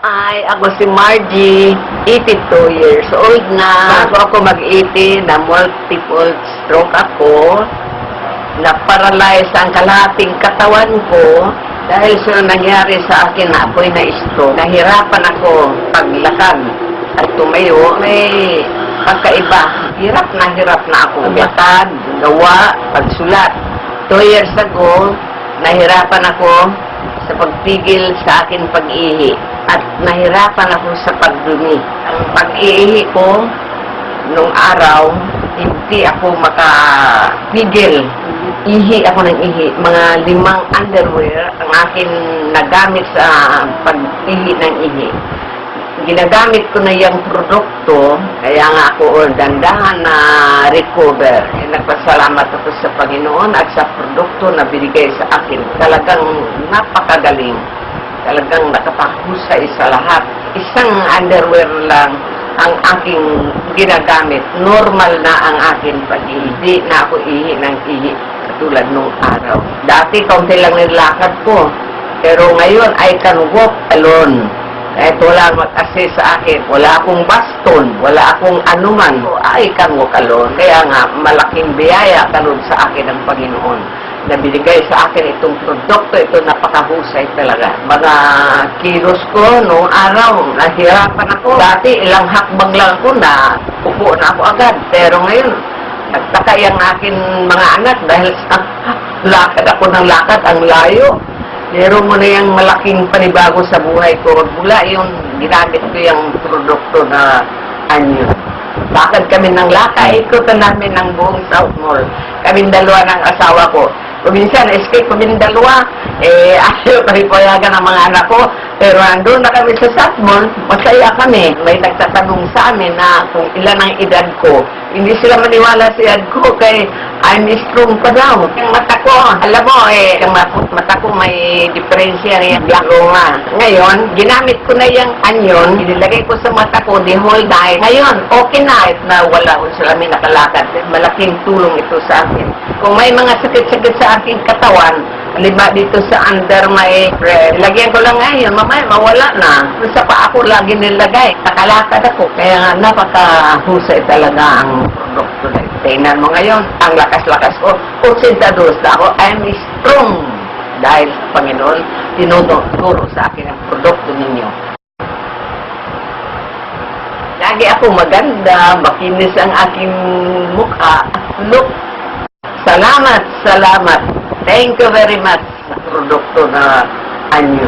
Ako si Margie, 82 years old na. Bago ako mag-80, na multiple stroke ako. Na-paralyze ang kalahating katawan ko. Dahil sa nangyari sa akin na ako'y na-stroke. Nahirapan ako paglakad at tumayo. May pagkaiba. Hirap na ako. Maglakad, gawa, pagsulat. 2 years ago, nahirapan ako sa pagpigil sa akin pag-ihi. At nahirapan ako sa pagdumi. Ang pag-ihi ko, nung araw, hindi ako makapigil. Ihi ako ng ihi. Mga 5 underwear ang akin nagamit sa pag-ihi ng ihi. Ginagamit ko na yung produkto, kaya nga ako dandahan na recover. Nagpasalamat ako sa Panginoon at sa produkto na binigay sa akin. Talagang napakagaling. Talagang nakapahusay sa lahat. Isang underwear lang ang aking ginagamit. Normal na ang akin pag-ihi. Hindi na ako ihi ng ihi katulad nung araw. Dati kaunti lang nilakad ko. Pero ngayon I can walk alone. Kahit wala mag-assist sa akin. Wala akong baston. Wala akong anuman. I can walk alone. Kaya nga malaking biyaya kalod sa akin ng Panginoon na binigay sa akin itong produkto. Ito napakahusay talaga. Mga kilos ko noong araw, nahirapan ako. Dati ilang hakbang lang ako na upo na ako agad. Pero ngayon, nagtaka yung akin mga anak dahil sa lakad ako ng lakad, ang layo. Meron mo na yung malaking panibago sa buhay ko. Mula yung ginamit ko yung produkto na anyo. Lakad kami ng lakad. Ikutan namin ng buong South Mall. Kaming dalawa ng asawa ko. Minsan, escape kaming dalawa. Ayaw paripayagan ng mga anak ko. Pero nandun na kami sa South Mall, masaya kami. May nagtatanong sa amin na kung ilan ang edad ko. Hindi sila maniwala sa edad ko kay I'm strong pa daw. Yung mata ko, alam mo yung mata ko may diferensya yung glaucoma. Ngayon, ginamit ko na yung anyon, inilagay ko sa mata ko the whole night. Ngayon, okay na na wala ko sila may nakalakad. Malaking tulong ito sa akin. Kung may mga sakit-sakit sa aking katawan, lima dito sa under my breath. Lagyan ko lang ngayon, mamaya mawala na. Sa pa ako lagi nilagay. Nakalakad ako. Kaya nga napakahusay talaga ang produkto na ito. Tingnan mo ngayon, ang lakas-lakas ko. 82 na ako, I'm strong. Dahil sa Panginoon, tinuturo sa akin ang produkto ninyo. Lagi ako maganda, makinis ang aking mukha. Look, salamat. Thank you very much sa produkto na anyo.